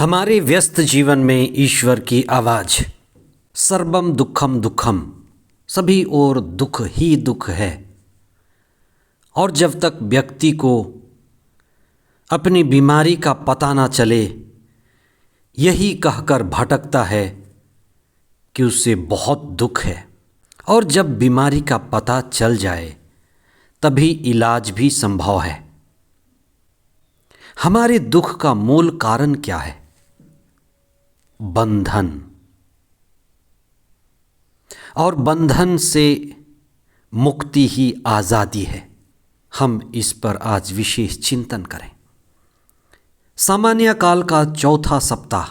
हमारे व्यस्त जीवन में ईश्वर की आवाज़, सर्वम दुखम दुखम, सभी ओर दुख ही दुख है। और जब तक व्यक्ति को अपनी बीमारी का पता ना चले, यही कहकर भटकता है कि उससे बहुत दुख है। और जब बीमारी का पता चल जाए तभी इलाज भी संभव है। हमारे दुख का मूल कारण क्या है? बंधन। और बंधन से मुक्ति ही आज़ादी है। हम इस पर आज विशेष चिंतन करें। सामान्य काल का चौथा सप्ताह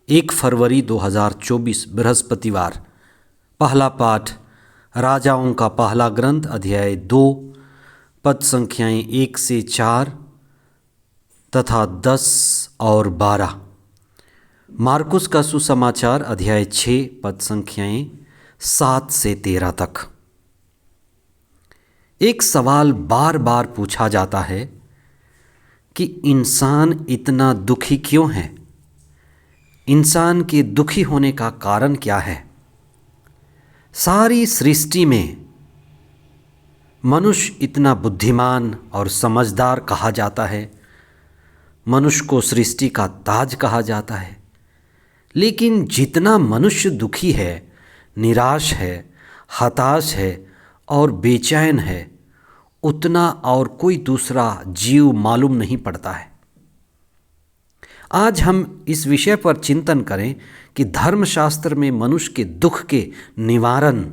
1 फरवरी 2024 बृहस्पतिवार। पहला पाठ राजाओं का पहला ग्रंथ अध्याय 2 पद संख्याएं 1 से 4 तथा 10 और 12। मार्कुस का सुसमाचार अध्याय 6 पद संख्याएं 7 से 13 तक। एक सवाल बार बार पूछा जाता है कि इंसान इतना दुखी क्यों है? इंसान के दुखी होने का कारण क्या है? सारी सृष्टि में मनुष्य इतना बुद्धिमान और समझदार कहा जाता है। मनुष्य को सृष्टि का ताज कहा जाता है। लेकिन जितना मनुष्य दुखी है, निराश है, हताश है और बेचैन है, उतना और कोई दूसरा जीव मालूम नहीं पड़ता है। आज हम इस विषय पर चिंतन करें कि धर्मशास्त्र में मनुष्य के दुख के निवारण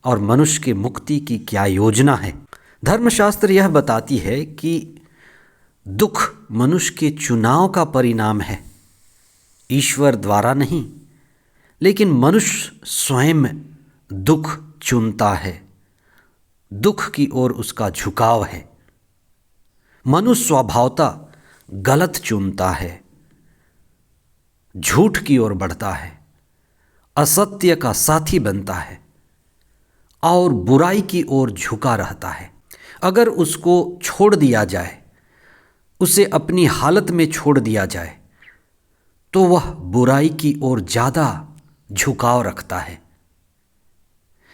और मनुष्य के मुक्ति की क्या योजना है। धर्मशास्त्र यह बताती है कि दुख मनुष्य के चुनाव का परिणाम है, ईश्वर द्वारा नहीं। लेकिन मनुष्य स्वयं दुख चुनता है, दुख की ओर उसका झुकाव है। मनुष्य स्वभावतः गलत चुनता है, झूठ की ओर बढ़ता है, असत्य का साथी बनता है और बुराई की ओर झुका रहता है। अगर उसको छोड़ दिया जाए, उसे अपनी हालत में छोड़ दिया जाए, तो वह बुराई की ओर ज़्यादा झुकाव रखता है।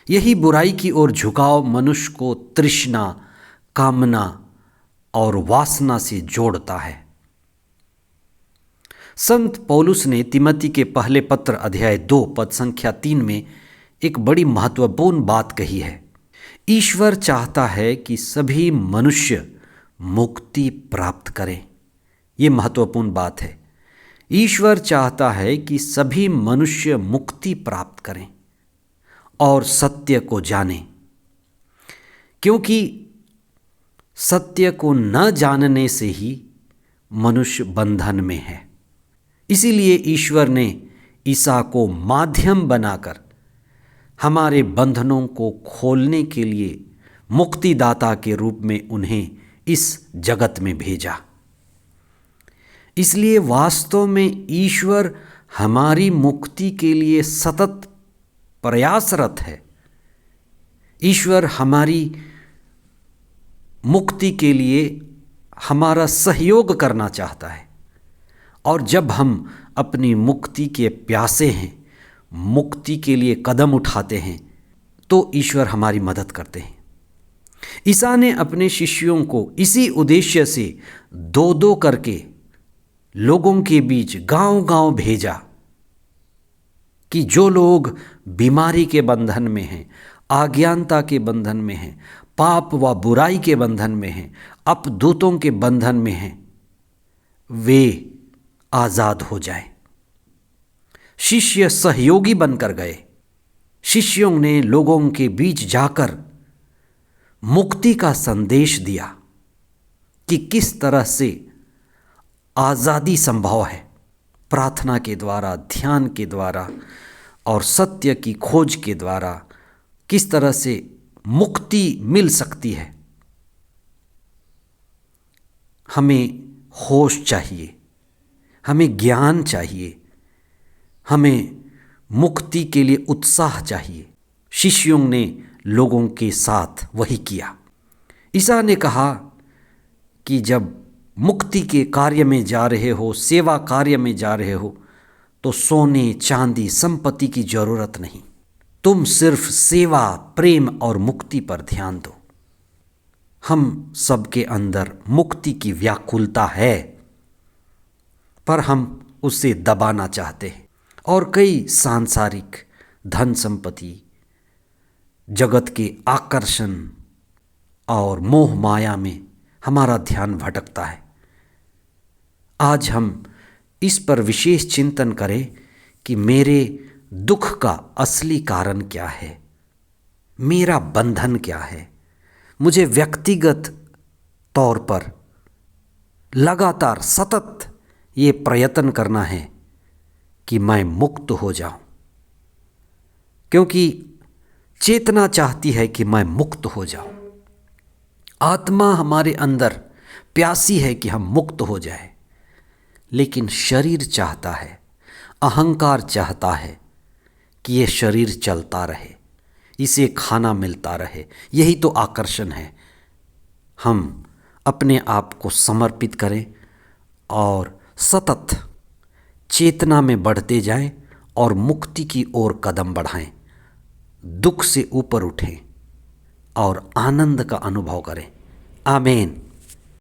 यही बुराई की ओर झुकाव मनुष्य को तृष्णा, कामना और वासना से जोड़ता है। संत पौलुस ने तिमोथी के पहले पत्र अध्याय 2 पद संख्या 3 में एक बड़ी महत्वपूर्ण बात कही है। ईश्वर चाहता है कि सभी मनुष्य मुक्ति प्राप्त करें। ये महत्वपूर्ण बात है। ईश्वर चाहता है कि सभी मनुष्य मुक्ति प्राप्त करें और सत्य को जानें, क्योंकि सत्य को न जानने से ही मनुष्य बंधन में है। इसीलिए ईश्वर ने ईसा को माध्यम बनाकर हमारे बंधनों को खोलने के लिए मुक्तिदाता के रूप में उन्हें इस जगत में भेजा। इसलिए वास्तव में ईश्वर हमारी मुक्ति के लिए सतत प्रयासरत है। ईश्वर हमारी मुक्ति के लिए हमारा सहयोग करना चाहता है। और जब हम अपनी मुक्ति के प्यासे हैं, मुक्ति के लिए कदम उठाते हैं, तो ईश्वर हमारी मदद करते हैं। ईसा ने अपने शिष्यों को इसी उद्देश्य से 2-2 करके लोगों के बीच गांव-गांव भेजा कि जो लोग बीमारी के बंधन में हैं, अज्ञानता के बंधन में हैं, पाप व बुराई के बंधन में हैं, अपदूतों के बंधन में हैं, वे आज़ाद हो जाए। शिष्य सहयोगी बनकर गए। शिष्यों ने लोगों के बीच जाकर मुक्ति का संदेश दिया कि किस तरह से आज़ादी संभव है। प्रार्थना के द्वारा, ध्यान के द्वारा और सत्य की खोज के द्वारा किस तरह से मुक्ति मिल सकती है। हमें होश चाहिए, हमें ज्ञान चाहिए, हमें मुक्ति के लिए उत्साह चाहिए। शिष्यों ने लोगों के साथ वही किया। ईसा ने कहा कि जब मुक्ति के कार्य में जा रहे हो, सेवा कार्य में जा रहे हो, तो सोने चांदी संपत्ति की जरूरत नहीं। तुम सिर्फ सेवा, प्रेम और मुक्ति पर ध्यान दो। हम सबके अंदर मुक्ति की व्याकुलता है, पर हम उसे दबाना चाहते हैं और कई सांसारिक धन संपत्ति, जगत के आकर्षण और मोह माया में हमारा ध्यान भटकता है। आज हम इस पर विशेष चिंतन करें कि मेरे दुख का असली कारण क्या है, मेरा बंधन क्या है। मुझे व्यक्तिगत तौर पर लगातार सतत ये प्रयत्न करना है कि मैं मुक्त हो जाऊं, क्योंकि चेतना चाहती है कि मैं मुक्त हो जाऊं। आत्मा हमारे अंदर प्यासी है कि हम मुक्त हो जाए, लेकिन शरीर चाहता है, अहंकार चाहता है कि ये शरीर चलता रहे, इसे खाना मिलता रहे। यही तो आकर्षण है। हम अपने आप को समर्पित करें और सतत चेतना में बढ़ते जाएं और मुक्ति की ओर कदम बढ़ाएं, दुख से ऊपर उठें और आनंद का अनुभव करें। आमीन।